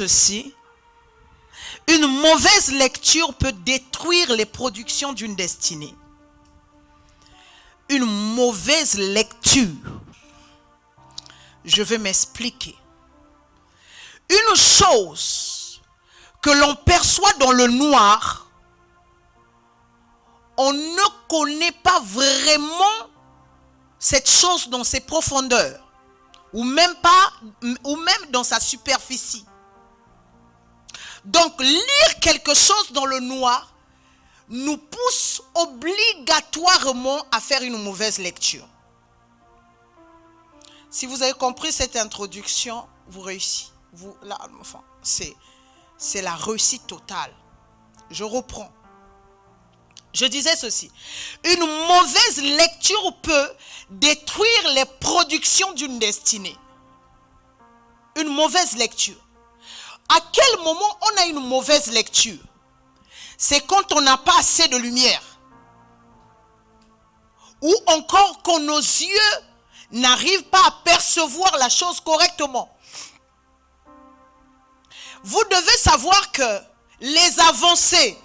ceci. Une mauvaise lecture peut détruire les productions d'une destinée. Une mauvaise lecture. Je vais m'expliquer. Une chose que l'on perçoit dans le noir, on ne connaît pas vraiment cette chose dans ses profondeurs, ou même dans sa superficie. Donc, lire quelque chose dans le noir nous pousse obligatoirement à faire une mauvaise lecture. Si vous avez compris cette introduction, vous réussissez. C'est la réussite totale. Je reprends. Je disais ceci. Une mauvaise lecture peut détruire les productions d'une destinée. Une mauvaise lecture. À quel moment on a une mauvaise lecture? C'est quand on n'a pas assez de lumière. Ou encore quand nos yeux n'arrivent pas à percevoir la chose correctement. Vous devez savoir que les avancées,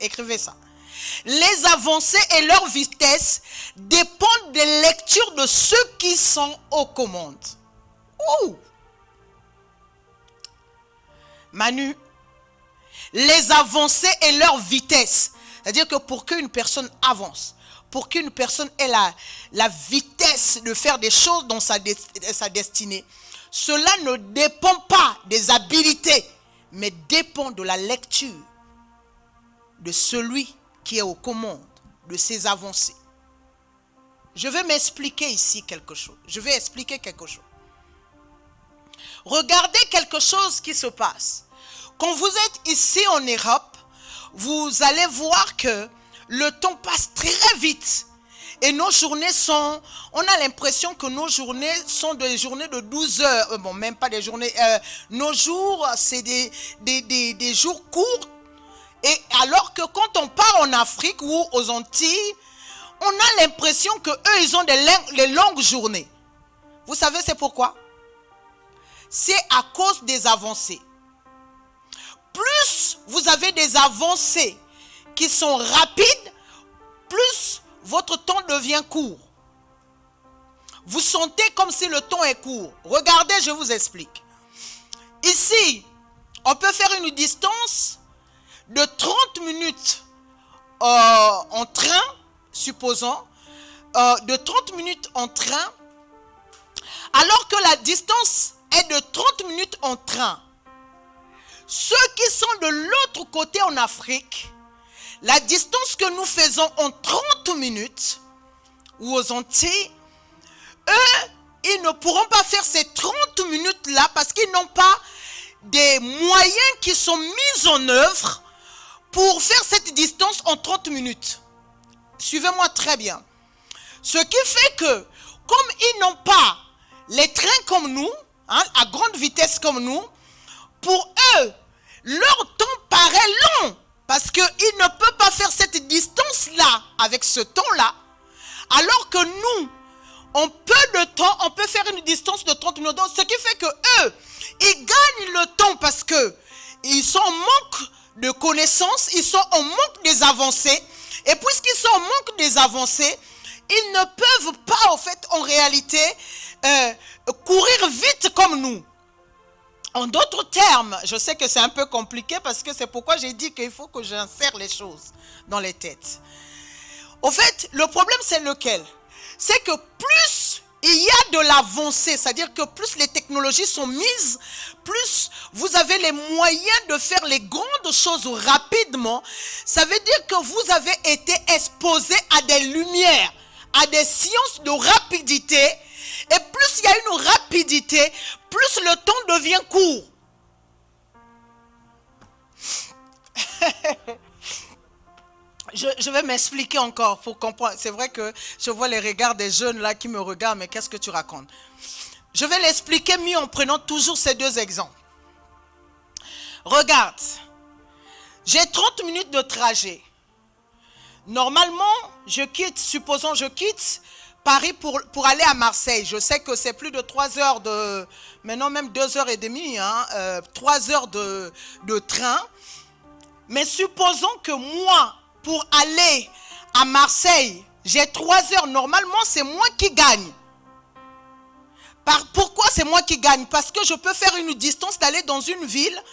écrivez ça, les avancées et leur vitesse dépendent des lectures de ceux qui sont aux commandes. Ouh. Manu, les avancées et leur vitesse, c'est-à-dire que pour qu'une personne avance, pour qu'une personne ait la vitesse de faire des choses dans sa destinée, cela ne dépend pas des habiletés, mais dépend de la lecture de celui qui est aux commandes de ses avancées. Je vais m'expliquer ici quelque chose. Je vais expliquer quelque chose. Regardez quelque chose qui se passe. Quand vous êtes ici en Europe, vous allez voir que le temps passe très vite. Et nos journées sont, on a l'impression que nos journées sont des journées de 12 heures. Bon, même pas des journées. Nos jours, c'est des jours courts. Et alors que quand on part en Afrique ou aux Antilles, on a l'impression que eux, ils ont des longues journées. Vous savez c'est pourquoi? C'est à cause des avancées. Plus vous avez des avancées qui sont rapides, plus votre temps devient court. Vous sentez comme si le temps est court. Regardez, je vous explique. Ici, on peut faire une distance de 30 minutes en train, supposons, de 30 minutes en train, alors que la distance est de 30 minutes en train. Ceux qui sont de l'autre côté en Afrique, la distance que nous faisons en 30 minutes, ou aux Antilles, eux, ils ne pourront pas faire ces 30 minutes-là parce qu'ils n'ont pas des moyens qui sont mis en œuvre pour faire cette distance en 30 minutes. Suivez-moi très bien. Ce qui fait que, comme ils n'ont pas les trains comme nous, à grande vitesse comme nous, pour eux, leur temps paraît long. Parce qu'ils ne peuvent pas faire cette distance-là avec ce temps-là. Alors que nous, en peu de temps, on peut faire une distance de 30 minutes. Donc, ce qui fait que eux, ils gagnent le temps parce que ils sont en manque de connaissances, ils sont en manque des avancées. Et puisqu'ils sont en manque des avancées, ils ne peuvent pas, en fait, en réalité, courir vite comme nous. En d'autres termes, je sais que c'est un peu compliqué parce que c'est pourquoi j'ai dit qu'il faut que j'insère les choses dans les têtes. Au fait, le problème c'est lequel? C'est que plus il y a de l'avancée, c'est-à-dire que plus les technologies sont mises, plus vous avez les moyens de faire les grandes choses rapidement, ça veut dire que vous avez été exposé à des lumières, à des sciences de rapidité. Et plus il y a une rapidité, plus le temps devient court. Je vais m'expliquer encore pour comprendre. C'est vrai que je vois les regards des jeunes là qui me regardent, mais qu'est-ce que tu racontes? Je vais l'expliquer mieux en prenant toujours ces deux exemples. Regarde, j'ai 30 minutes de trajet. Normalement, supposons je quitte Paris pour aller à Marseille. Je sais que c'est plus de 3 heures de... Maintenant même 2h30, 3 heures de train. Mais supposons que moi, pour aller à Marseille, j'ai 3 heures. Normalement, c'est moi qui gagne. Pourquoi c'est moi qui gagne? Parce que je peux faire une distance d'aller dans une ville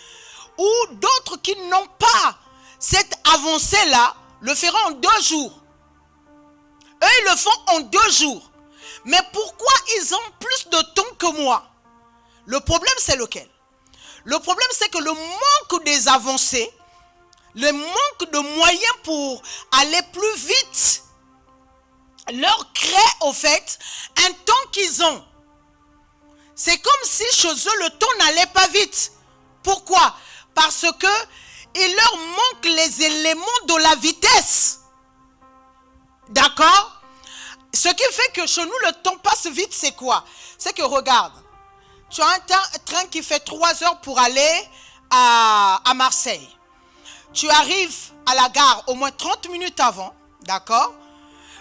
où d'autres qui n'ont pas cette avancée-là le feront en 2 jours. Eux, ils le font en 2 jours. Mais pourquoi ils ont plus de temps que moi? Le problème, c'est lequel? Le problème, c'est que le manque des avancées, le manque de moyens pour aller plus vite, leur crée au fait un temps qu'ils ont. C'est comme si chez eux, le temps n'allait pas vite. Pourquoi? Parce que il leur manque les éléments de la vitesse. D'accord? Ce qui fait que chez nous, le temps passe vite, c'est quoi? C'est que regarde, tu as un train qui fait 3 heures pour aller à Marseille. Tu arrives à la gare au moins 30 minutes avant, d'accord?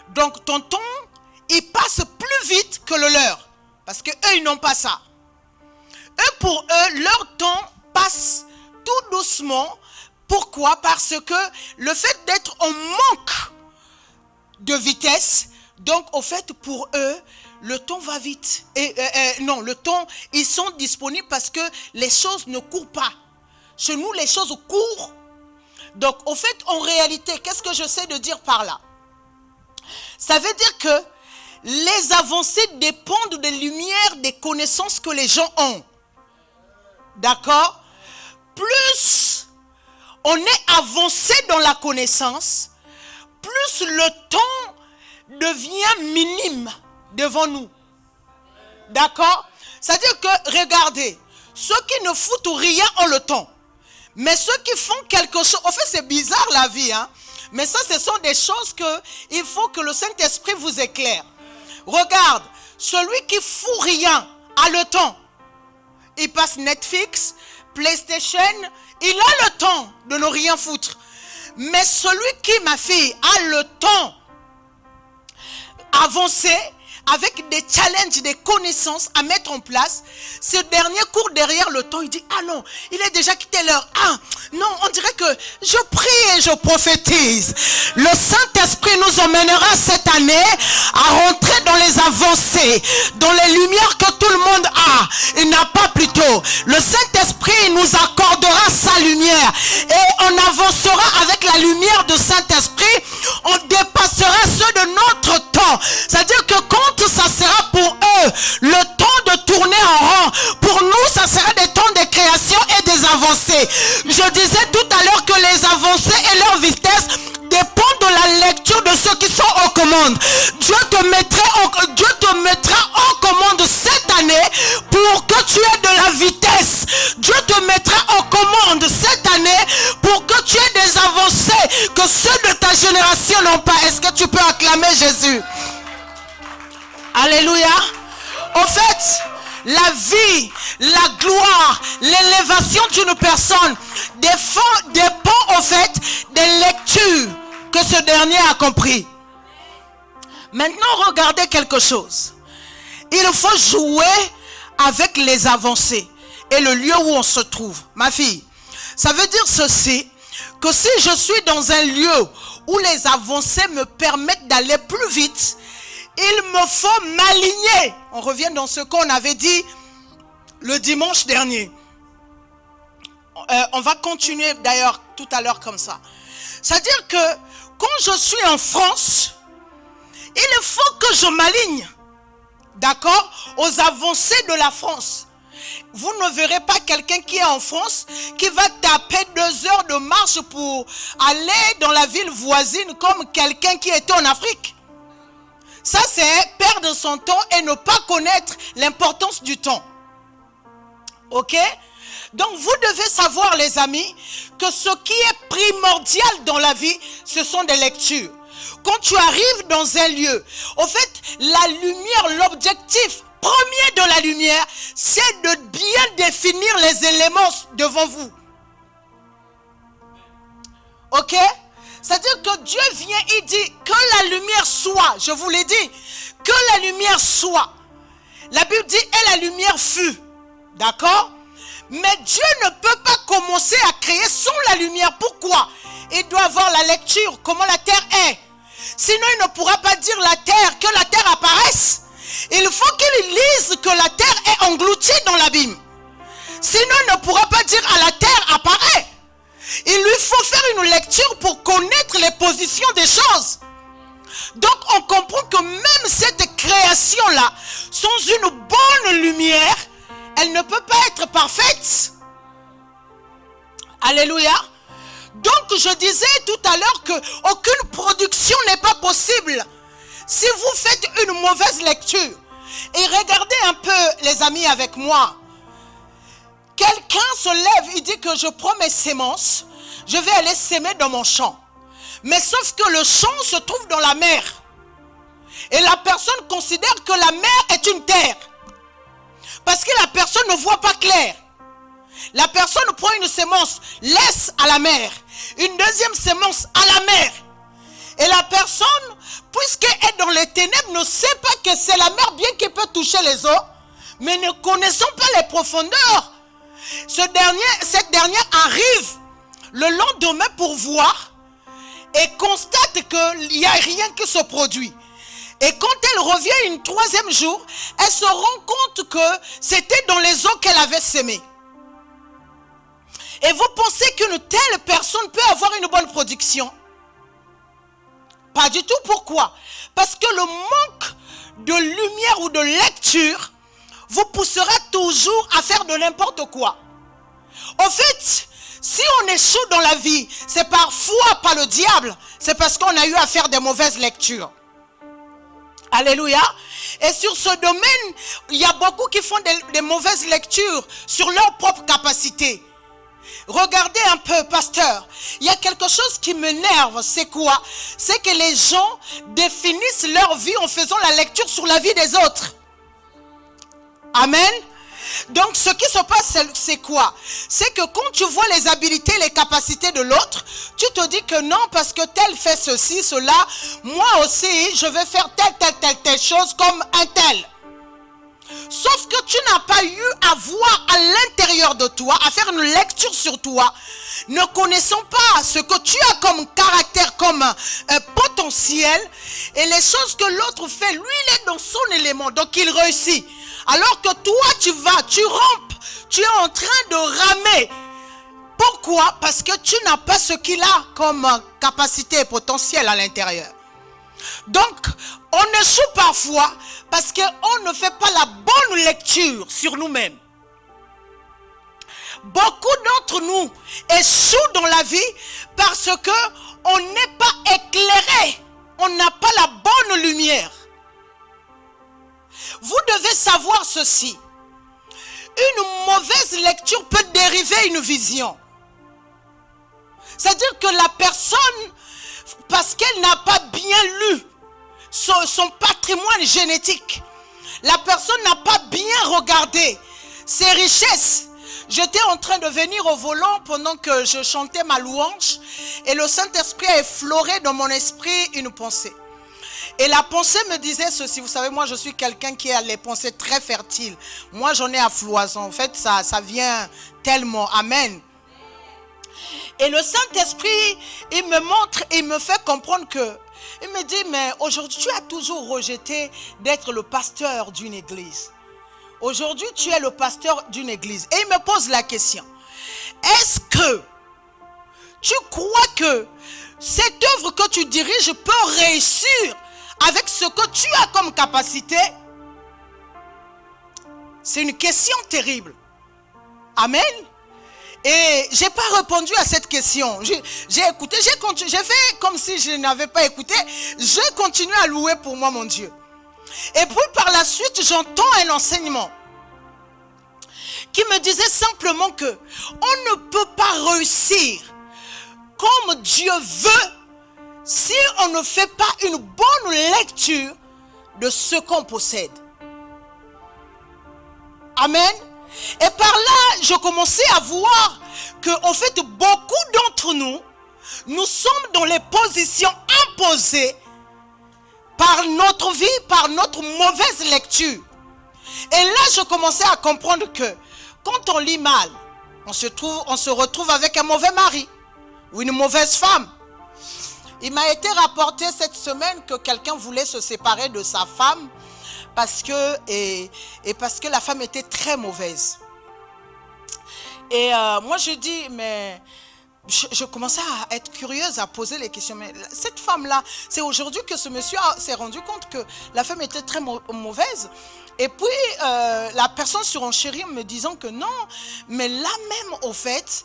Donc ton temps, il passe plus vite que le leur. Parce que eux, ils n'ont pas ça. Eux, pour eux, leur temps passe tout doucement. Pourquoi? Parce que le fait d'être en manque de vitesse, donc au fait pour eux, le temps va vite. Non, le temps, ils sont disponibles parce que les choses ne courent pas. Chez nous, les choses courent. Donc au fait, en réalité, qu'est-ce que j'essaie de dire par là? Ça veut dire que les avancées dépendent des lumières, des connaissances que les gens ont. D'accord? Plus on est avancé dans la connaissance, plus le temps devient minime devant nous. D'accord? C'est-à-dire que, regardez, ceux qui ne foutent rien ont le temps. Mais ceux qui font quelque chose, en fait c'est bizarre la vie, hein? Mais ça, ce sont des choses que il faut que le Saint-Esprit vous éclaire. Regarde, celui qui fout rien a le temps. Il passe Netflix, PlayStation, il a le temps de ne rien foutre. Mais celui qui, ma fille, a le temps avancé, avec des challenges, des connaissances à mettre en place, ce dernier court derrière le temps, il dit, ah non, il est déjà quitté l'heure. Ah non, on dirait que je prie et je prophétise. Le Saint-Esprit nous emmènera cette année à rentrer dans les avancées, dans les lumières que tout le monde a. Il n'a pas plutôt. Le Saint-Esprit nous accordera sa lumière et on avancera avec la lumière du Saint-Esprit. On dépassera ceux de notre temps. C'est-à-dire que quand ça sera pour eux le temps de tourner en rond, pour nous ça sera des temps de création et des avancées. Je disais tout à l'heure que les avancées et leur vitesse dépendent de la lecture de ceux qui sont aux commandes. Dieu te mettra en commande cette année pour que tu aies de la vitesse. Dieu te mettra en commande cette année pour que tu aies des avancées que ceux de ta génération n'ont pas. Est-ce que tu peux acclamer Jésus? Alléluia. En fait, la vie, la gloire, l'élévation d'une personne dépend en fait des lectures que ce dernier a compris. Maintenant, regardez quelque chose. Il faut jouer avec les avancées et le lieu où on se trouve. Ma fille, ça veut dire ceci, que si je suis dans un lieu où les avancées me permettent d'aller plus vite, il me faut m'aligner. On revient dans ce qu'on avait dit le dimanche dernier. On va continuer d'ailleurs tout à l'heure comme ça. C'est-à-dire que quand je suis en France, il faut que je m'aligne, d'accord, aux avancées de la France. Vous ne verrez pas quelqu'un qui est en France qui va taper 2 heures de marche pour aller dans la ville voisine comme quelqu'un qui était en Afrique. Ça, c'est perdre son temps et ne pas connaître l'importance du temps. Ok? Donc, vous devez savoir, les amis, que ce qui est primordial dans la vie, ce sont des lectures. Quand tu arrives dans un lieu, en fait, la lumière, l'objectif premier de la lumière, c'est de bien définir les éléments devant vous. Ok? C'est-à-dire que Dieu vient, il dit que la lumière soit, je vous l'ai dit, que la lumière soit. La Bible dit, et la lumière fut. D'accord? Mais Dieu ne peut pas commencer à créer sans la lumière. Pourquoi? Il doit avoir la lecture, comment la terre est. Sinon, il ne pourra pas dire que la terre apparaisse. Il faut qu'il lise que la terre est engloutie dans l'abîme. Sinon, il ne pourra pas dire à la terre apparaît. Il lui faut faire une lecture pour connaître les positions des choses. Donc, on comprend que même cette création-là, sans une bonne lumière, elle ne peut pas être parfaite. Alléluia. Donc, je disais tout à l'heure qu'aucune production n'est pas possible si vous faites une mauvaise lecture. Et regardez un peu, les amis, avec moi. Quelqu'un se lève, il dit que je prends mes semences, je vais aller s'aimer dans mon champ. Mais sauf que le champ se trouve dans la mer. Et la personne considère que la mer est une terre. Parce que la personne ne voit pas clair. La personne prend une semence, laisse à la mer. Une deuxième semence à la mer. Et la personne, puisqu'elle est dans les ténèbres, ne sait pas que c'est la mer, bien qu'elle peut toucher les eaux. Mais ne connaissant pas les profondeurs. Cette dernière arrive le lendemain pour voir et constate qu'il n'y a rien qui se produit. Et quand elle revient une troisième jour, elle se rend compte que c'était dans les eaux qu'elle avait semé. Et vous pensez qu'une telle personne peut avoir une bonne production? Pas du tout. Pourquoi? Parce que le manque de lumière ou de lecture vous poussera toujours à faire de n'importe quoi. En fait, si on échoue dans la vie, c'est parfois pas le diable, c'est parce qu'on a eu à faire des mauvaises lectures. Alléluia. Et sur ce domaine, il y a beaucoup qui font des mauvaises lectures sur leur propre capacité. Regardez un peu, pasteur, il y a quelque chose qui m'énerve, c'est quoi? C'est que les gens définissent leur vie en faisant la lecture sur la vie des autres. Amen. Donc ce qui se passe, c'est quoi? C'est que quand tu vois les habiletés, les capacités de l'autre, tu te dis que non, parce que tel fait ceci, cela, moi aussi, je vais faire telle chose comme un tel. Sauf que tu n'as pas eu à voir à l'intérieur de toi, à faire une lecture sur toi, ne connaissant pas ce que tu as comme caractère, comme potentiel, et les choses que l'autre fait, lui, il est dans son élément, donc il réussit. Alors que toi, tu rampes, tu es en train de ramer. Pourquoi? Parce que tu n'as pas ce qu'il a comme capacité et potentiel à l'intérieur. Donc, on échoue parfois parce qu'on ne fait pas la bonne lecture sur nous-mêmes. Beaucoup d'entre nous échouent dans la vie parce qu'on n'est pas éclairé. On n'a pas la bonne lumière. Vous devez savoir ceci. Une mauvaise lecture peut dériver une vision. C'est-à-dire que la personne, parce qu'elle n'a pas bien lu son patrimoine génétique, la personne n'a pas bien regardé ses richesses. J'étais en train de venir au volant pendant que je chantais ma louange et le Saint-Esprit a effleuré dans mon esprit une pensée. Et la pensée me disait ceci, vous savez, moi je suis quelqu'un qui a les pensées très fertiles. Moi j'en ai à foison, en fait ça vient tellement, amen. Et le Saint-Esprit, il me montre, il me fait comprendre que, il me dit, mais aujourd'hui tu as toujours rejeté d'être le pasteur d'une église. Aujourd'hui tu es le pasteur d'une église. Et il me pose la question, est-ce que tu crois que cette œuvre que tu diriges peut réussir avec ce que tu as comme capacité? C'est une question terrible. Amen. Et je n'ai pas répondu à cette question. J'ai écouté, j'ai fait comme si je n'avais pas écouté. J'ai continué à louer pour moi mon Dieu. Et puis par la suite, j'entends un enseignement qui me disait simplement que on ne peut pas réussir comme Dieu veut si on ne fait pas une bonne lecture de ce qu'on possède. Amen. Et par là, je commençais à voir que, en fait, beaucoup d'entre nous, nous sommes dans les positions imposées par notre vie, par notre mauvaise lecture. Et là, je commençais à comprendre que quand on lit mal, on se retrouve avec un mauvais mari ou une mauvaise femme. Il m'a été rapporté cette semaine que quelqu'un voulait se séparer de sa femme parce que la femme était très mauvaise. Et moi je dis, mais je commençais à être curieuse, à poser les questions. Mais cette femme-là, c'est aujourd'hui que ce monsieur s'est rendu compte que la femme était très mauvaise. Et puis, la personne surenchérit me disant que non, mais là même, au fait,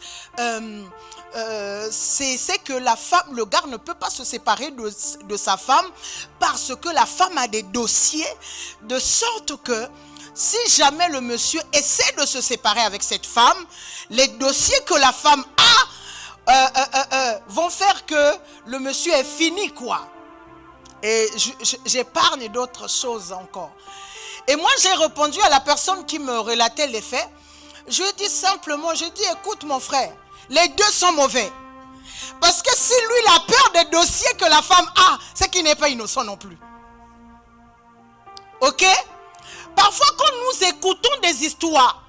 c'est que la femme, le gars ne peut pas se séparer de sa femme parce que la femme a des dossiers, de sorte que si jamais le monsieur essaie de se séparer avec cette femme, les dossiers que la femme a vont faire que le monsieur est fini, quoi. Et j'épargne d'autres choses encore. Et moi, j'ai répondu à la personne qui me relatait les faits. Je lui ai dit simplement, écoute mon frère, les deux sont mauvais. Parce que si lui, il a peur des dossiers que la femme a, c'est qu'il n'est pas innocent non plus. Ok? Parfois, quand nous écoutons des histoires,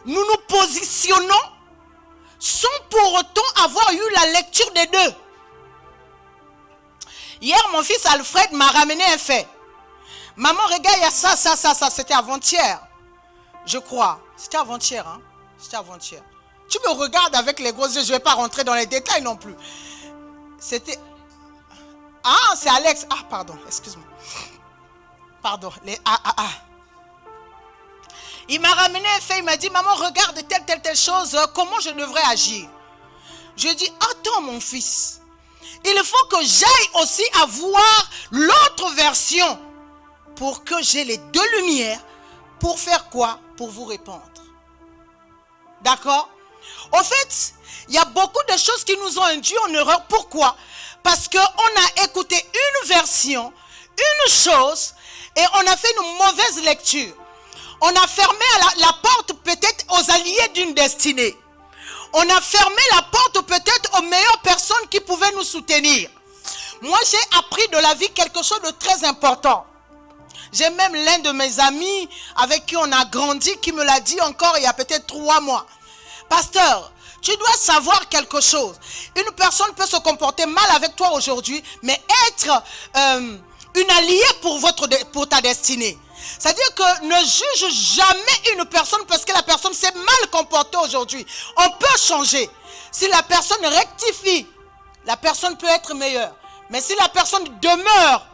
nous nous positionnons sans pour autant avoir eu la lecture des deux. Hier, mon fils Alfred m'a ramené un fait. Maman, regarde, il y a ça. C'était avant-hier, je crois. C'était avant-hier, hein? C'était avant-hier. Tu me regardes avec les gros yeux, je ne vais pas rentrer dans les détails non plus. C'était... Ah, c'est Alex. Ah, pardon, excuse-moi. Pardon. Il m'a ramené un fait, il m'a dit, maman, regarde telle chose, comment je devrais agir? Je dis, attends mon fils, il faut que j'aille aussi avoir l'autre version pour que j'ai les deux lumières. Pour faire quoi? Pour vous répondre. D'accord? En fait, il y a beaucoup de choses qui nous ont induit en erreur. Pourquoi? Parce qu'on a écouté une version, une chose, et on a fait une mauvaise lecture. On a fermé la porte peut-être aux alliés d'une destinée. On a fermé la porte peut-être aux meilleures personnes qui pouvaient nous soutenir. Moi, j'ai appris de la vie quelque chose de très important. J'ai même l'un de mes amis avec qui on a grandi qui me l'a dit encore il y a peut-être 3 mois. Pasteur, tu dois savoir quelque chose. Une personne peut se comporter mal avec toi aujourd'hui, mais être une alliée pour ta destinée. C'est-à-dire que ne juge jamais une personne parce que la personne s'est mal comportée aujourd'hui. On peut changer. Si la personne rectifie, la personne peut être meilleure. Mais si la personne demeure,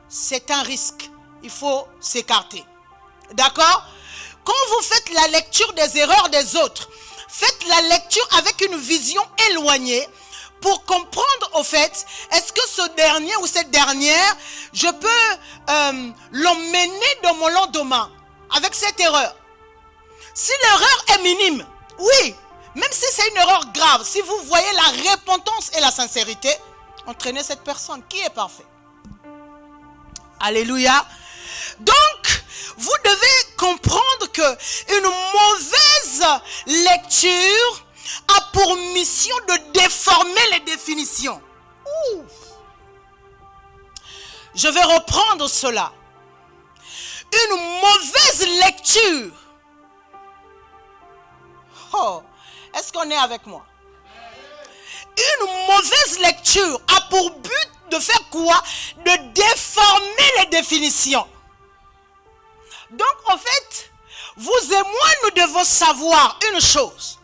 c'est un risque. Il faut s'écarter. D'accord? Quand vous faites la lecture des erreurs des autres, faites la lecture avec une vision éloignée pour comprendre au fait, est-ce que ce dernier ou cette dernière, je peux l'emmener dans mon lendemain avec cette erreur. Si l'erreur est minime, oui, même si c'est une erreur grave, si vous voyez la repentance et la sincérité, entraînez cette personne qui est parfaite. Alléluia. Donc, vous devez comprendre que une mauvaise lecture a pour mission de déformer les définitions. Ouh. Je vais reprendre cela. Une mauvaise lecture. Oh, est-ce qu'on est avec moi? Une mauvaise lecture a pour but de faire quoi? De déformer les définitions. Donc, en fait, vous et moi, nous devons savoir une chose.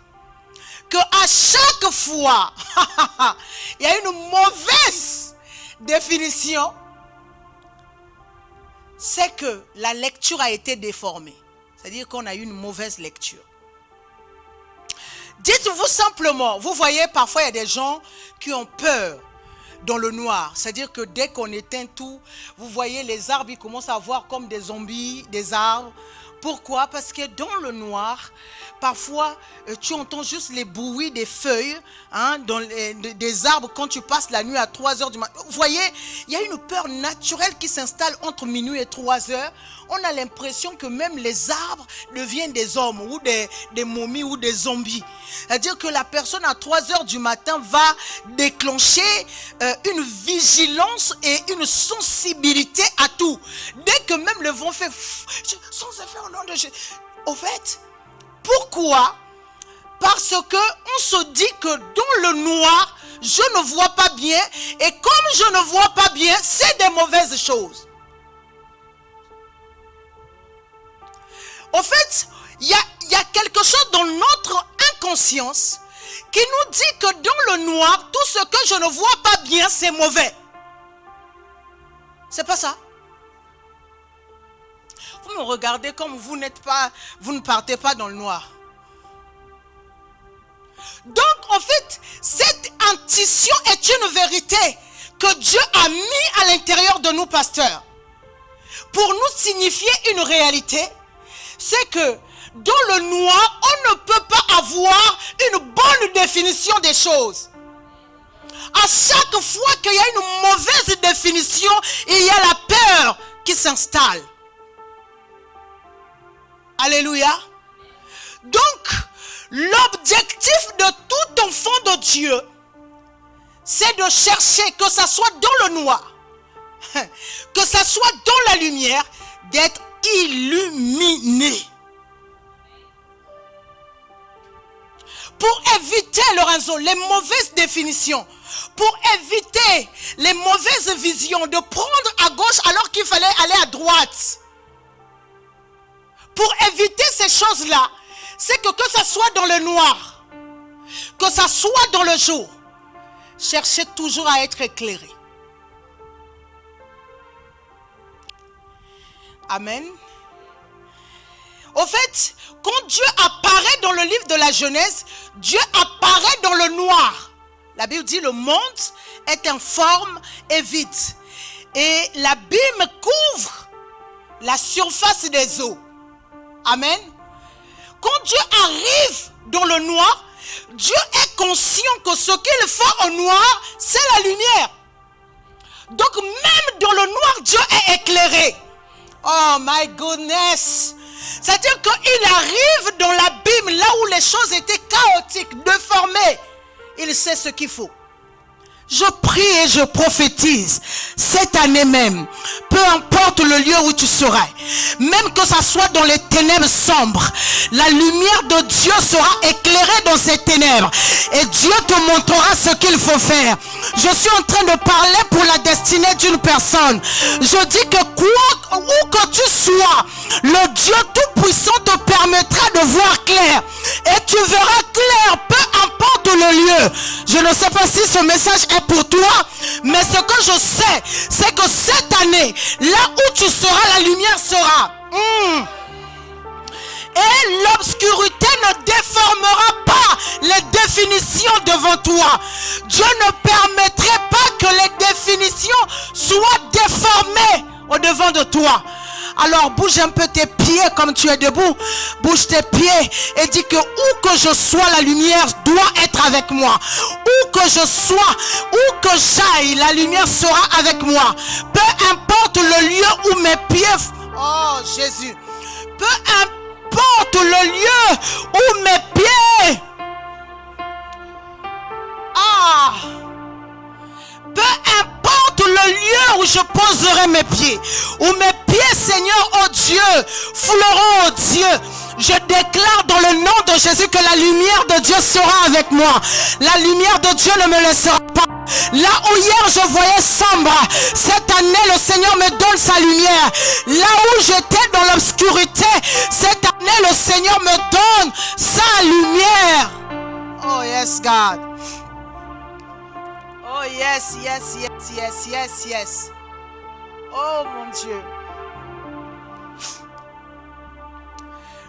Que à chaque fois, il y a une mauvaise définition. C'est que la lecture a été déformée. C'est-à-dire qu'on a eu une mauvaise lecture. Dites-vous simplement, vous voyez, parfois il y a des gens qui ont peur dans le noir. C'est-à-dire que dès qu'on éteint tout, vous voyez les arbres, ils commencent à voir comme des zombies, des arbres. Pourquoi? Parce que dans le noir, parfois, tu entends juste les bruits des feuilles des arbres quand tu passes la nuit à 3 heures du matin. Vous voyez, il y a une peur naturelle qui s'installe entre minuit et 3 heures. on a l'impression que même les arbres deviennent des hommes ou des momies ou des zombies. C'est-à-dire que la personne à 3 heures du matin va déclencher une vigilance et une sensibilité à tout. Dès que même le vent fait sans effet au nom de Jésus. Au fait, pourquoi? Parce que on se dit que dans le noir, je ne vois pas bien. Et comme je ne vois pas bien, c'est des mauvaises choses. Au fait, il y a quelque chose dans notre inconscience qui nous dit que dans le noir, tout ce que je ne vois pas bien, c'est mauvais. C'est pas ça. Vous me regardez comme vous ne partez pas dans le noir. Donc, en fait, cette intuition est une vérité que Dieu a mis à l'intérieur de nous, pasteurs, pour nous signifier une réalité. C'est que dans le noir, on ne peut pas avoir une bonne définition des choses. À chaque fois qu'il y a une mauvaise définition, il y a la peur qui s'installe. Alléluia. Donc, l'objectif de tout enfant de Dieu, c'est de chercher, que ça soit dans le noir, que ça soit dans la lumière, d'être illuminé. Pour éviter, Lorenzo, les mauvaises définitions, pour éviter les mauvaises visions, de prendre à gauche alors qu'il fallait aller à droite. Pour éviter ces choses-là, c'est que ça soit dans le noir, que ça soit dans le jour, cherchez toujours à être éclairé. Amen. Au fait, quand Dieu apparaît dans le livre de la Genèse, Dieu apparaît dans le noir. La Bible dit le monde est informe et vide. Et l'abîme couvre la surface des eaux. Amen. Quand Dieu arrive dans le noir, Dieu est conscient que ce qu'il fait au noir, c'est la lumière. Donc même dans le noir, Dieu est éclairé. Oh my goodness. C'est-à-dire qu'il arrive dans l'abîme, là où les choses étaient chaotiques, déformées. Il sait ce qu'il faut. Je prie et je prophétise cette année même, peu importe le lieu où tu seras, même que ça soit dans les ténèbres sombres, la lumière de Dieu sera éclairée dans ces ténèbres et Dieu te montrera ce qu'il faut faire. Je suis en train de parler pour la destinée d'une personne. Je dis que quoi, où que tu sois, le Dieu Tout-Puissant te permettra de voir clair et tu verras clair, peu importe le lieu. Je ne sais pas si ce message est pour toi, mais ce que je sais, c'est que cette année, là où tu seras, la lumière sera. Et l'obscurité ne déformera pas les définitions devant toi. Dieu ne permettrait pas que les définitions soient déformées au devant de toi. Alors bouge un peu tes pieds comme tu es debout. Bouge tes pieds et dis que où que je sois, la lumière doit être avec moi. Où que je sois, où que j'aille, la lumière sera avec moi. Peu importe le lieu où mes pieds... Oh Jésus. Peu importe le lieu où mes pieds... Peu importe le lieu où je poserai mes pieds, où mes pieds, Seigneur, oh Dieu, fouleront, oh Dieu, je déclare dans le nom de Jésus que la lumière de Dieu sera avec moi. La lumière de Dieu ne me laissera pas. Là où hier je voyais sombre, cette année le Seigneur me donne sa lumière. Là où j'étais dans l'obscurité, cette année le Seigneur me donne sa lumière. Oh yes, God. Oh yes, yes, yes, yes, yes, yes. Oh mon Dieu.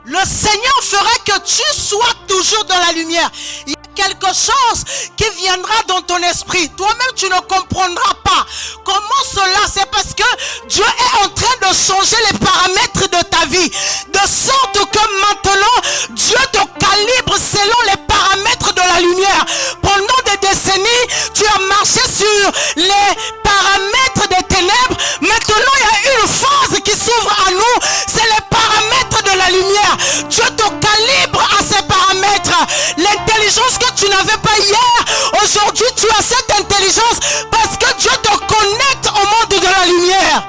Le Seigneur fera que tu sois toujours dans la lumière. Il y a quelque chose qui viendra dans ton esprit. Toi-même, tu ne comprendras pas comment cela. C'est parce que Dieu est en train de changer les paramètres de ta vie. De sorte que maintenant, Dieu te calibre selon les paramètres de la lumière. Pendant des décennies, tu as marché sur les paramètres des ténèbres. Maintenant, il y a une phase qui s'ouvre à nous. n'avais pas hier, aujourd'hui tu as cette intelligence parce que Dieu te connecte au monde de la lumière.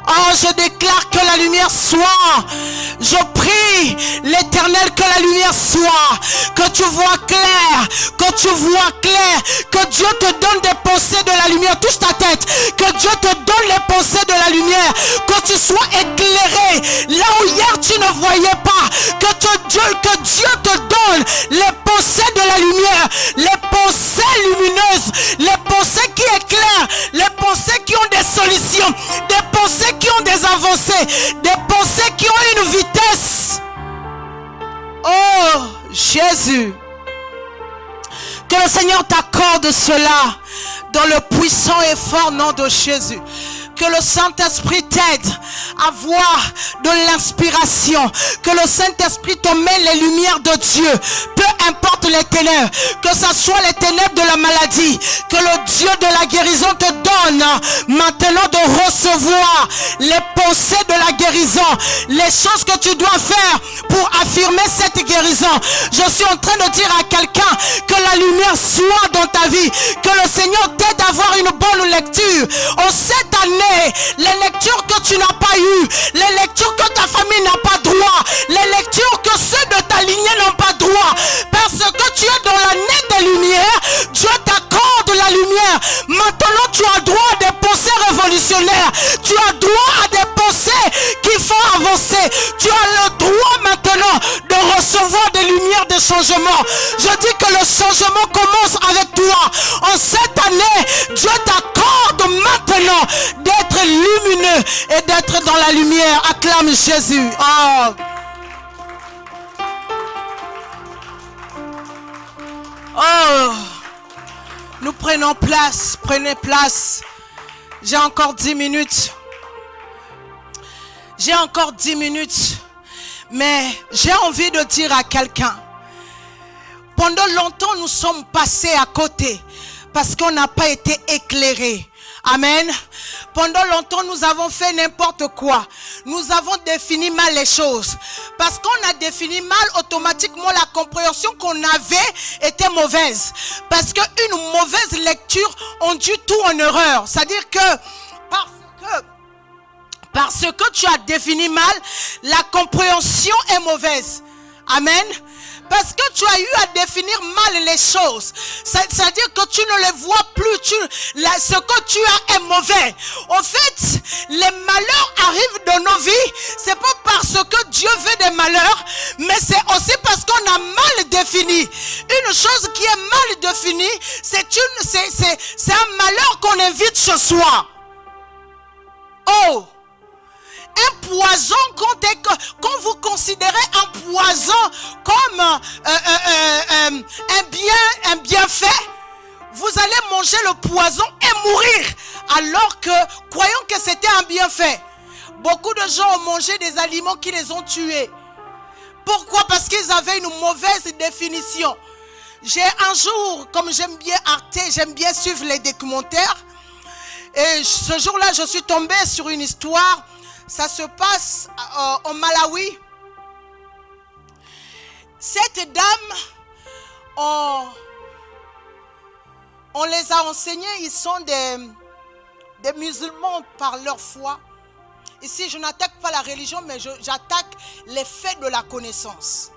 Oh, je déclare que la lumière soit. Je prie l'Éternel que la lumière soit. Que tu vois clair. Que tu vois clair. Que Dieu te donne des pensées de la lumière. Touche ta tête. Que Dieu te donne les pensées de la lumière. Que tu sois éclairé. Là où hier tu ne voyais pas. Que Dieu te donne les pensées de la lumière. Les pensées lumineuses. Les pensées qui éclairent. Les pensées qui ont des solutions. Des pensées qui ont des avancées, des pensées qui ont une vitesse. Oh Jésus, que le Seigneur t'accorde cela dans le puissant et fort nom de Jésus. Que le Saint-Esprit t'aide à voir de l'inspiration. Que le Saint-Esprit te met les lumières de Dieu. Peu importe les ténèbres. Que ce soit les ténèbres de la maladie. Que le Dieu de la guérison te donne maintenant de recevoir les pensées de la guérison. Les choses que tu dois faire pour affirmer cette guérison. Je suis en train de dire à quelqu'un que la lumière soit dans ta vie. Que le Seigneur t'aide à avoir une bonne lecture. En cette année, les lectures que tu n'as pas eues, les lectures que ta famille n'a pas droit, les lectures que ceux de ta lignée n'ont pas droit, parce que tu es dans l'année des lumières, Dieu t'accorde la lumière. Maintenant tu as droit à des pensées révolutionnaires, tu as droit à des pensées qui font avancer, tu as le droit maintenant de recevoir des lumières de changement. Je dis que le changement commence avec toi. En cette année, Dieu t'accorde maintenant d'être lumineux et d'être dans la lumière. Acclame Jésus. Oh. Oh. Nous prenons place. Prenez place. J'ai encore 10 minutes. J'ai encore 10 minutes. Mais j'ai envie de dire à quelqu'un. Pendant longtemps, nous sommes passés à côté. Parce qu'on n'a pas été éclairés. Amen. Pendant longtemps, nous avons fait n'importe quoi. Nous avons défini mal les choses. Parce qu'on a défini mal, automatiquement, la compréhension qu'on avait était mauvaise. Parce qu'une mauvaise lecture induit tout en erreur. C'est-à-dire que parce que tu as défini mal, la compréhension est mauvaise. Amen. Parce que tu as eu à définir mal les choses. C'est-à-dire que tu ne les vois plus. Ce que tu as est mauvais. En fait, les malheurs arrivent dans nos vies. C'est pas parce que Dieu veut des malheurs, mais c'est aussi parce qu'on a mal défini. Une chose qui est mal définie, c'est un malheur qu'on invite ce soir. Oh! Un poison, quand vous considérez un poison comme un bienfait, vous allez manger le poison et mourir. Alors que, croyons que c'était un bienfait. Beaucoup de gens ont mangé des aliments qui les ont tués. Pourquoi? Parce qu'ils avaient une mauvaise définition. J'ai un jour, comme j'aime bien Arte, j'aime bien suivre les documentaires. Et ce jour-là, je suis tombée sur une histoire. Ça se passe au Malawi. Cette dame, on les a enseignés, ils sont des musulmans par leur foi. Ici, je n'attaque pas la religion, mais j'attaque les faits de la connaissance.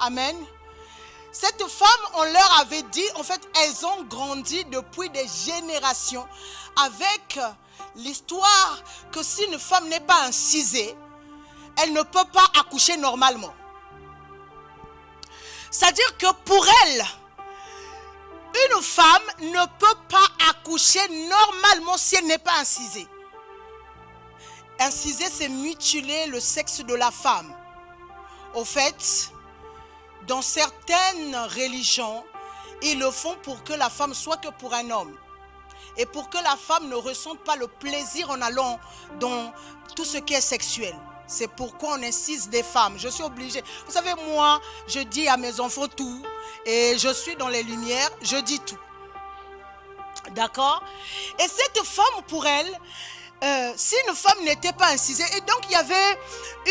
Amen. Cette femme, on leur avait dit, en fait, elles ont grandi depuis des générations avec l'histoire que si une femme n'est pas incisée, elle ne peut pas accoucher normalement. C'est-à-dire que pour elle, une femme ne peut pas accoucher normalement si elle n'est pas incisée. Inciser, c'est mutiler le sexe de la femme. Au fait, dans certaines religions, ils le font pour que la femme soit que pour un homme. Et pour que la femme ne ressente pas le plaisir en allant dans tout ce qui est sexuel. C'est pourquoi on incise des femmes. Je suis obligée. Vous savez, moi, je dis à mes enfants tout. Et je suis dans les lumières, je dis tout. D'accord? Et cette femme, pour elle, si une femme n'était pas incisée, et donc il y avait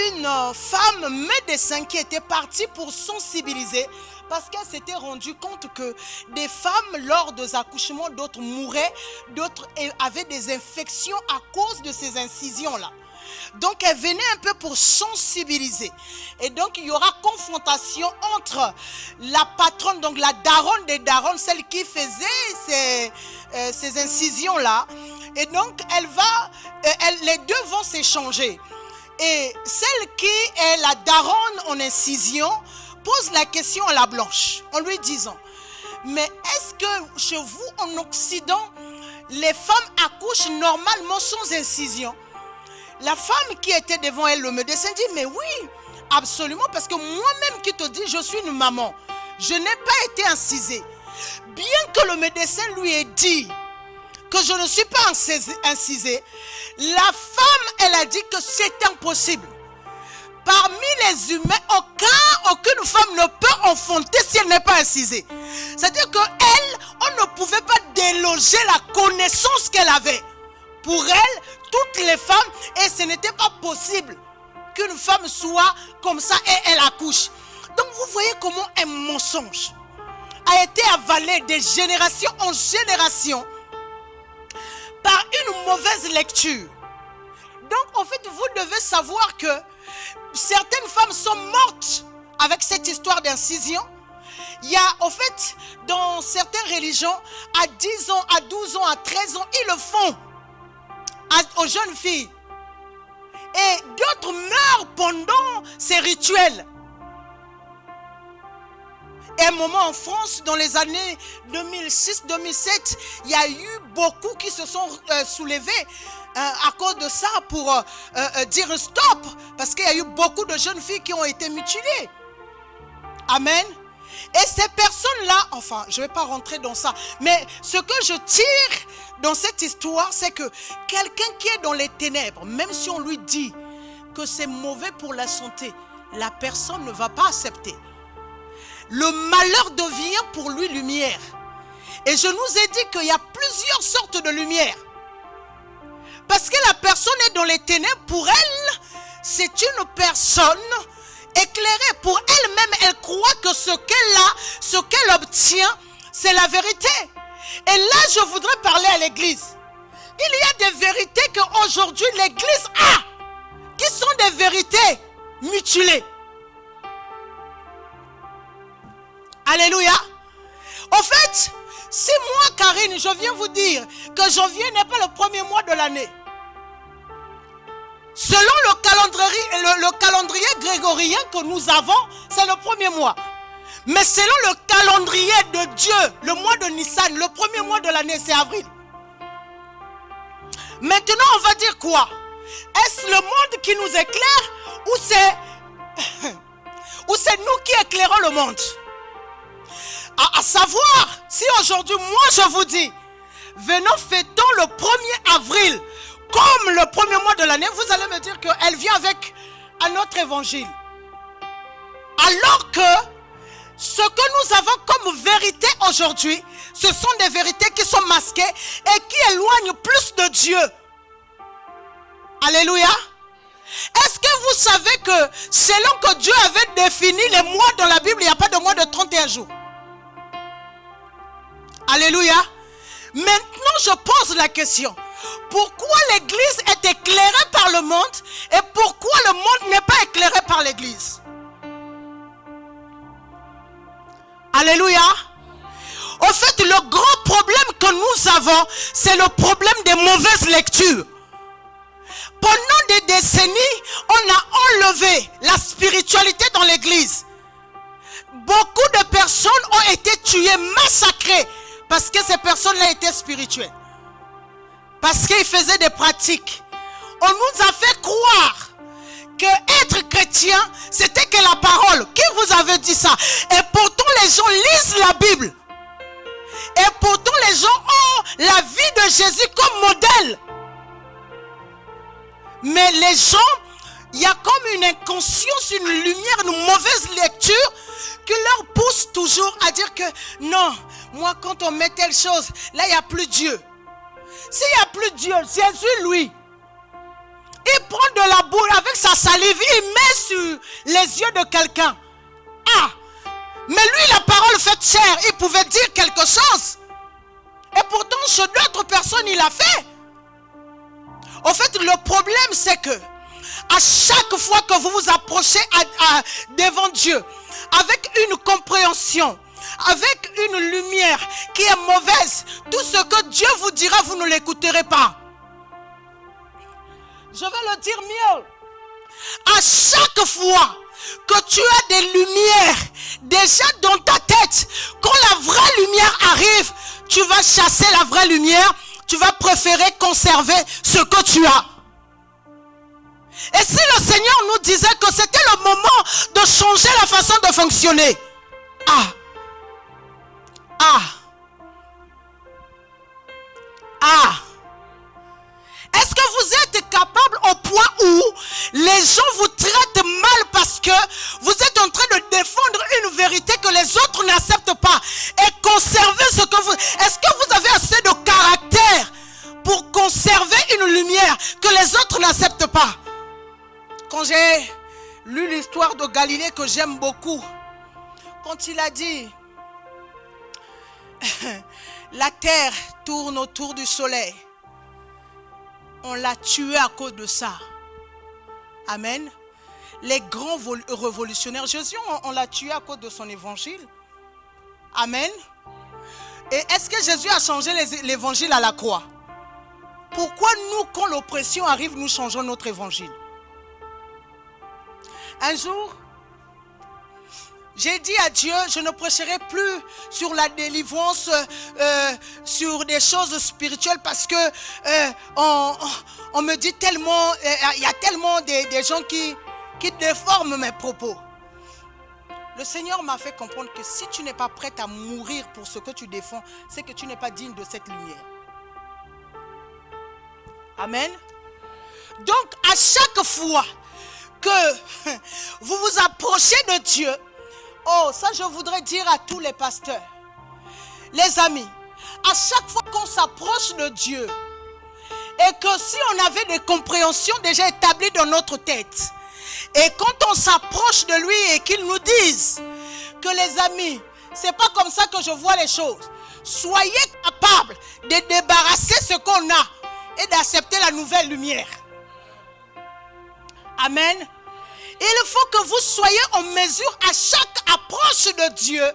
une femme médecin qui était partie pour sensibiliser, parce qu'elle s'était rendue compte que des femmes, lors des accouchements, d'autres mouraient, d'autres avaient des infections à cause de ces incisions-là. Donc elle venait un peu pour sensibiliser. Et donc il y aura confrontation entre la patronne, donc la daronne des daronnes, celle qui faisait ces incisions-là. Et donc les deux vont s'échanger. Et celle qui est la daronne en incision pose la question à la blanche en lui disant: mais est-ce que chez vous en Occident, les femmes accouchent normalement sans incision? La femme qui était devant elle, le médecin, dit: mais oui, absolument, parce que moi-même qui te dis, je suis une maman, je n'ai pas été incisée. Bien que le médecin lui ait dit que je ne suis pas incisée, la femme, elle a dit que c'est impossible. Parmi les humains, aucune femme ne peut enfanter si elle n'est pas incisée. C'est-à-dire qu'elle, on ne pouvait pas déloger la connaissance qu'elle avait. Pour elle, toutes les femmes, et ce n'était pas possible qu'une femme soit comme ça et elle accouche. Donc vous voyez comment un mensonge a été avalé de génération en génération par une mauvaise lecture. Donc en fait, vous devez savoir que certaines femmes sont mortes avec cette histoire d'incision. Il y a en fait, dans certaines religions, à 10 ans, à 12 ans, à 13 ans, ils le font aux jeunes filles. Et d'autres meurent pendant ces rituels. Et à un moment en France, dans les années 2006-2007, il y a eu beaucoup qui se sont soulevés à cause de ça pour dire stop. Parce qu'il y a eu beaucoup de jeunes filles qui ont été mutilées. Amen. Et ces personnes-là, enfin, je ne vais pas rentrer dans ça, mais ce que je tire dans cette histoire, c'est que quelqu'un qui est dans les ténèbres, même si on lui dit que c'est mauvais pour la santé, la personne ne va pas accepter. Le malheur devient pour lui lumière. Et je nous ai dit qu'il y a plusieurs sortes de lumière. Parce que la personne est dans les ténèbres, pour elle, c'est une personne éclairée. Pour elle-même, elle croit que ce qu'elle a, ce qu'elle obtient, c'est la vérité. Et là, je voudrais parler à l'église. Il y a des vérités qu'aujourd'hui l'église a, qui sont des vérités mutilées. Alléluia. En fait, si moi, Karine, je viens vous dire que janvier n'est pas le premier mois de l'année, selon le calendrier grégorien que nous avons, c'est le premier mois. Mais selon le calendrier de Dieu, le mois de Nissan, le premier mois de l'année, c'est avril. Maintenant, on va dire quoi? Est-ce le monde qui nous éclaire ou c'est nous qui éclairons le monde? À savoir, si aujourd'hui, moi je vous dis, venons fêtons le 1er avril, comme le premier mois de l'année, vous allez me dire qu'elle vient avec un autre évangile. Alors que ce que nous avons comme vérité aujourd'hui, ce sont des vérités qui sont masquées et qui éloignent plus de Dieu. Alléluia. Est-ce que vous savez que selon que Dieu avait défini les mois dans la Bible, il n'y a pas de mois de 31 jours? Alléluia. Maintenant, je pose la question. Pourquoi l'église est éclairée par le monde et pourquoi le monde n'est pas éclairé par l'église? Alléluia. En fait, le grand problème que nous avons, c'est le problème des mauvaises lectures. Pendant des décennies, on a enlevé la spiritualité dans l'église. Beaucoup de personnes ont été tuées, massacrées, parce que ces personnes-là étaient spirituelles. Parce qu'ils faisaient des pratiques. On nous a fait croire que être chrétien, c'était que la parole. Qui vous avait dit ça? Et pourtant, les gens lisent la Bible. Et pourtant, les gens ont la vie de Jésus comme modèle. Mais les gens, il y a comme une inconscience, une lumière, une mauvaise lecture qui leur pousse toujours à dire que non, moi quand on met telle chose, là il n'y a plus Dieu. S'il n'y a plus Dieu, Jésus lui, Il prend de la boue avec sa salive, il met sur les yeux de quelqu'un. Ah! Mais lui, la parole faite chair, il pouvait dire quelque chose. Et pourtant, chez d'autres personnes, il a fait. En fait, le problème, c'est que à chaque fois que vous vous approchez devant Dieu, avec une compréhension, avec une lumière qui est mauvaise, tout ce que Dieu vous dira, vous ne l'écouterez pas. Je vais le dire mieux. À chaque fois que tu as des lumières déjà dans ta tête, quand la vraie lumière arrive, tu vas chasser la vraie lumière, tu vas préférer conserver ce que tu as. Et si le Seigneur nous disait que c'était le moment de changer la façon de fonctionner, est-ce que vous êtes capable au point où les gens vous traitent mal parce que vous êtes en train de défendre une vérité que les autres n'acceptent pas et conserver ce que vous... Est-ce que vous avez assez de caractère pour conserver une lumière que les autres n'acceptent pas? Quand j'ai lu l'histoire de Galilée que j'aime beaucoup, quand il a dit la terre tourne autour du soleil, on l'a tué à cause de ça. Amen. Les grands révolutionnaires, Jésus, on l'a tué à cause de son évangile. Amen. Et est-ce que Jésus a changé l'évangile à la croix? Pourquoi nous, quand l'oppression arrive, nous changeons notre évangile? Un jour, j'ai dit à Dieu, je ne prêcherai plus sur la délivrance, sur des choses spirituelles parce que on me dit tellement, il y a tellement des gens qui déforment mes propos. Le Seigneur m'a fait comprendre que si tu n'es pas prête à mourir pour ce que tu défends, c'est que tu n'es pas digne de cette lumière. Amen. Donc, à chaque fois que vous vous approchez de Dieu, oh, ça je voudrais dire à tous les pasteurs, les amis, à chaque fois qu'on s'approche de Dieu, et que si on avait des compréhensions déjà établies dans notre tête, et quand on s'approche de lui et qu'il nous dise que les amis, c'est pas comme ça que je vois les choses, soyez capables de débarrasser ce qu'on a et d'accepter la nouvelle lumière. Amen. Il faut que vous soyez en mesure à chaque approche de Dieu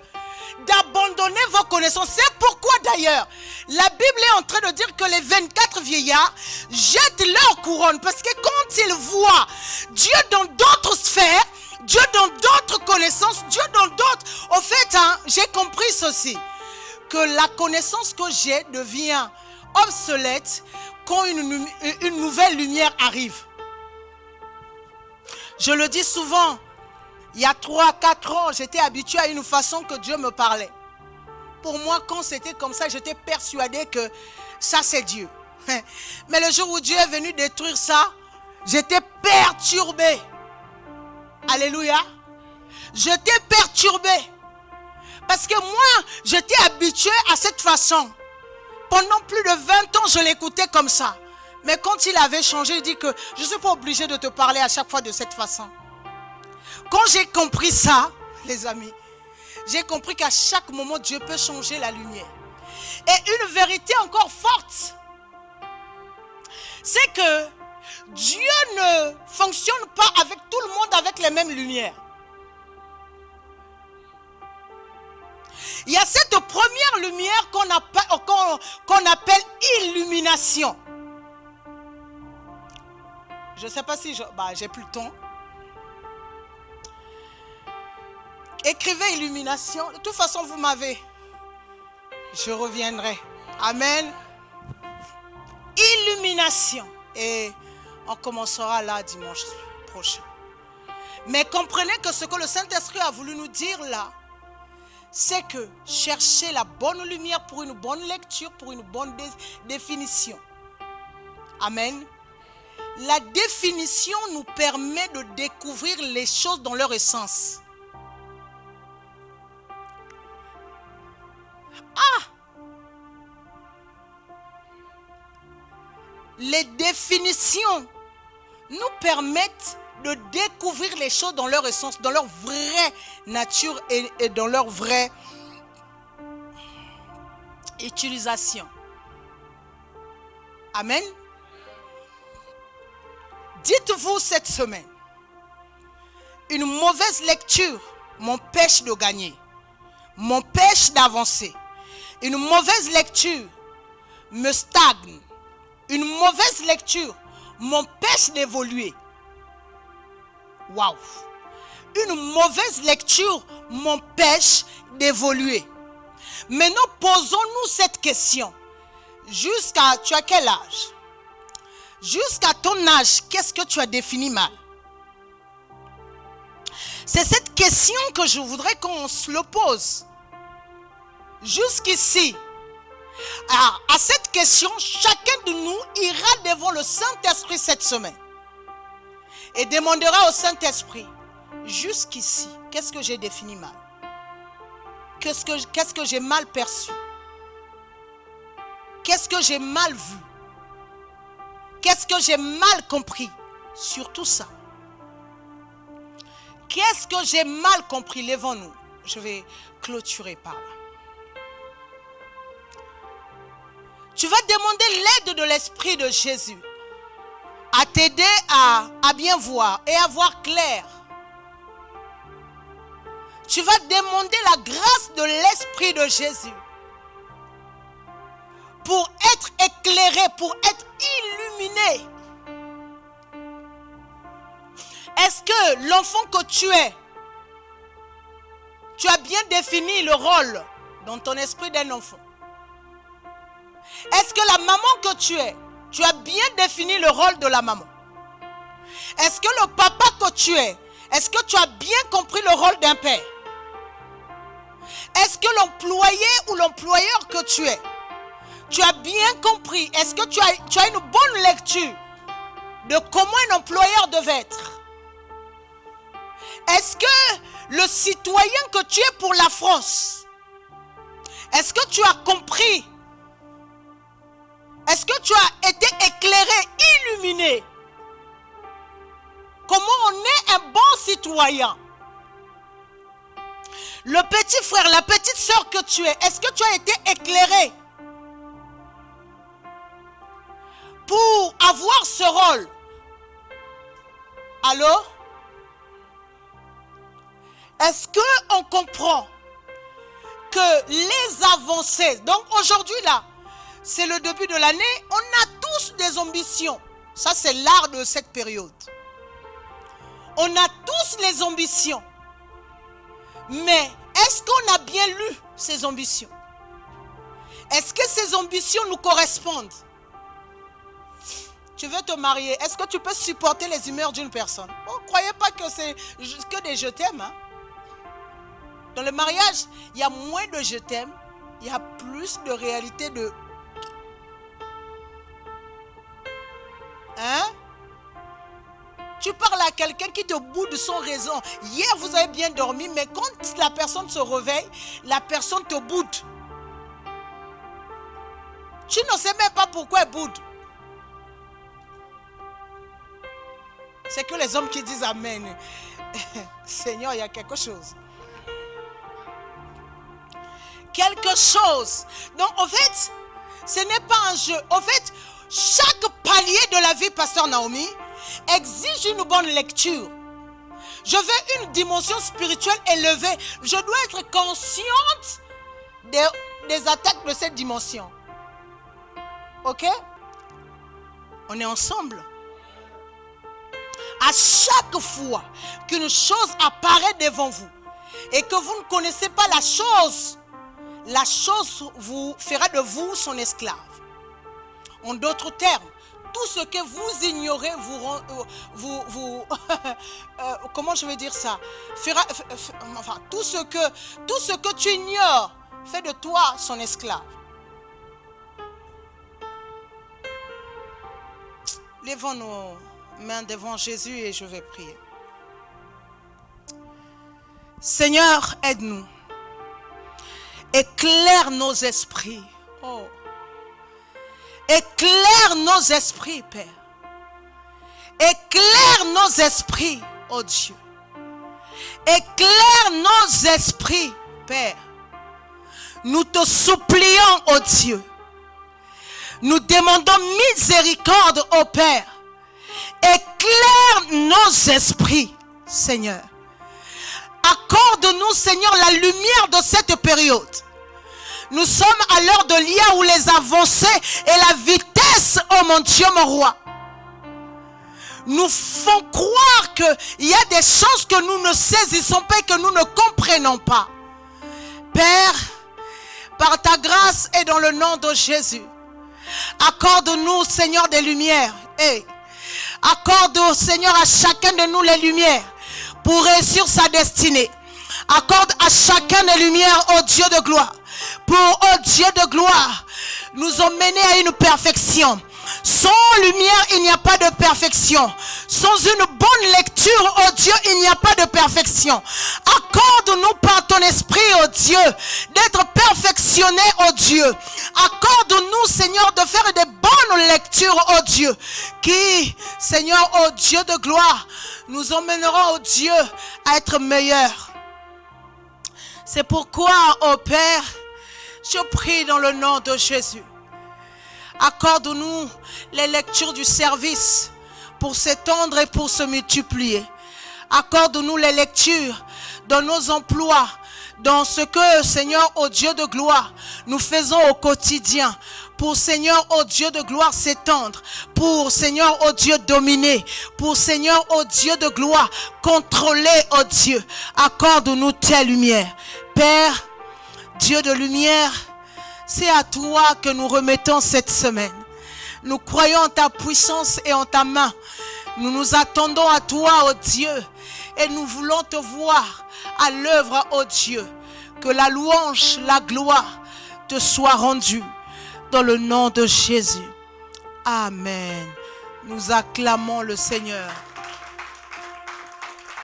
d'abandonner vos connaissances. C'est pourquoi d'ailleurs la Bible est en train de dire que les 24 vieillards jettent leur couronne, parce que quand ils voient Dieu dans d'autres sphères, Dieu dans d'autres connaissances, Dieu dans d'autres... Au fait, j'ai compris ceci, que la connaissance que j'ai devient obsolète quand une nouvelle lumière arrive. Je le dis souvent, il y a 3-4 ans, j'étais habitué à une façon que Dieu me parlait. Pour moi, quand c'était comme ça, j'étais persuadé que ça c'est Dieu. Mais le jour où Dieu est venu détruire ça, j'étais perturbé. Alléluia. J'étais perturbé. Parce que moi, j'étais habitué à cette façon. Pendant plus de 20 ans, je l'écoutais comme ça. Mais quand il avait changé, il dit que je ne suis pas obligé de te parler à chaque fois de cette façon. Quand j'ai compris ça, les amis, j'ai compris qu'à chaque moment, Dieu peut changer la lumière. Et une vérité encore forte, c'est que Dieu ne fonctionne pas avec tout le monde avec les mêmes lumières. Il y a cette première lumière qu'on appelle illumination. Je ne sais pas si j'ai plus le temps. Écrivez illumination. De toute façon, vous m'avez. Je reviendrai. Amen. Illumination. Et on commencera là dimanche prochain. Mais comprenez que ce que le Saint-Esprit a voulu nous dire là, c'est que chercher la bonne lumière pour une bonne lecture, pour une bonne définition. Amen. La définition nous permet de découvrir les choses dans leur essence. Les définitions nous permettent de découvrir les choses dans leur essence, dans leur vraie nature et dans leur vraie utilisation. Amen. Dites-vous cette semaine, une mauvaise lecture m'empêche de gagner, m'empêche d'avancer. Une mauvaise lecture me stagne. Une mauvaise lecture m'empêche d'évoluer. Waouh! Une mauvaise lecture m'empêche d'évoluer. Maintenant, posons-nous cette question. Tu as quel âge? Jusqu'à ton âge, qu'est-ce que tu as défini mal? C'est cette question que je voudrais qu'on se le pose. Jusqu'ici. Alors, à cette question, chacun de nous ira devant le Saint-Esprit cette semaine et demandera au Saint-Esprit, jusqu'ici, qu'est-ce que j'ai défini mal? Qu'est-ce que j'ai mal perçu? Qu'est-ce que j'ai mal vu? Qu'est-ce que j'ai mal compris sur tout ça? Qu'est-ce que j'ai mal compris? Lèvons-nous. Je vais clôturer par là. Tu vas demander l'aide de l'Esprit de Jésus à t'aider à bien voir et à voir clair. Tu vas demander la grâce de l'Esprit de Jésus pour être éclairé, pour être illuminé. Est-ce que l'enfant que tu es, tu as bien défini le rôle dans ton esprit d'un enfant? Est-ce que la maman que tu es, tu as bien défini le rôle de la maman? Est-ce que le papa que tu es, est-ce que tu as bien compris le rôle d'un père? Est-ce que l'employé ou l'employeur que tu es, tu as bien compris? Est-ce que tu as une bonne lecture de comment un employeur devait être? Est-ce que le citoyen que tu es pour la France, est-ce que tu as compris? Est-ce que tu as été éclairé, illuminé? Comment on est un bon citoyen? Le petit frère, la petite sœur que tu es, est-ce que tu as été éclairé pour avoir ce rôle? Allô? Est-ce qu'on comprend que les avancées, donc aujourd'hui là, c'est le début de l'année, on a tous des ambitions. Ça, c'est l'art de cette période. On a tous les ambitions. Mais est-ce qu'on a bien lu ces ambitions? Est-ce que ces ambitions nous correspondent? Tu veux te marier, est-ce que tu peux supporter les humeurs d'une personne? Ne croyez pas que c'est que des je t'aime. Hein? Dans le mariage, il y a moins de je t'aime, il y a plus de réalité de... Hein? Tu parles à quelqu'un qui te boude sans raison. Hier, vous avez bien dormi, mais quand la personne se réveille, la personne te boude. Tu ne sais même pas pourquoi elle boude. C'est que les hommes qui disent Amen. Seigneur, il y a quelque chose. Quelque chose. Donc, en fait, ce n'est pas un jeu. En fait, chaque palier de la vie, Pasteur Naomi, exige une bonne lecture. Je veux une dimension spirituelle élevée. Je dois être consciente des attaques de cette dimension. Ok? On est ensemble. À chaque fois qu'une chose apparaît devant vous et que vous ne connaissez pas la chose vous fera de vous son esclave. En d'autres termes, tout ce que vous ignorez comment je vais dire ça, tout ce que tu ignores fait de toi son esclave. Lèvons nos mains devant Jésus et je vais prier. Seigneur, aide-nous. Éclaire nos esprits. Oh. Éclaire nos esprits, Père. Éclaire nos esprits, oh Dieu. Éclaire nos esprits, Père. Nous te supplions, oh Dieu. Nous demandons miséricorde, oh Père. Éclaire nos esprits, Seigneur. Accorde-nous, Seigneur, la lumière de cette période. Nous sommes à l'heure de l'IA où les avancées et la vitesse, oh mon Dieu, mon roi, nous font croire qu'il y a des choses que nous ne saisissons pas et que nous ne comprenons pas. Père, par ta grâce et dans le nom de Jésus, accorde-nous, Seigneur, des lumières. Accorde, Seigneur, à chacun de nous les lumières pour réussir sa destinée. Accorde à chacun des lumières, oh Dieu de gloire, pour, oh Dieu de gloire, nous emmener à une perfection. Sans lumière, il n'y a pas de perfection. Sans une bonne lecture, oh Dieu, il n'y a pas de perfection. Accorde-nous par ton esprit, oh Dieu, d'être perfectionnés, oh Dieu. Accorde-nous, Seigneur, de faire des bonnes lectures, oh Dieu, qui, Seigneur, oh Dieu de gloire, nous emmèneront, oh Dieu, à être meilleurs. C'est pourquoi, oh Père, je prie dans le nom de Jésus. Accorde-nous les lectures du service pour s'étendre et pour se multiplier. Accorde-nous les lectures dans nos emplois, dans ce que, Seigneur, ô Dieu de gloire, nous faisons au quotidien. Pour, Seigneur, ô Dieu de gloire, s'étendre. Pour, Seigneur, ô Dieu, dominer. Pour, Seigneur, ô Dieu de gloire, contrôler, ô Dieu. Accorde-nous tes lumières. Père, Dieu de lumière, c'est à toi que nous remettons cette semaine. Nous croyons en ta puissance et en ta main. Nous nous attendons à toi, ô Dieu. Et nous voulons te voir à l'œuvre, ô Dieu. Que la louange, la gloire te soit rendue. Dans le nom de Jésus. Amen. Nous acclamons le Seigneur.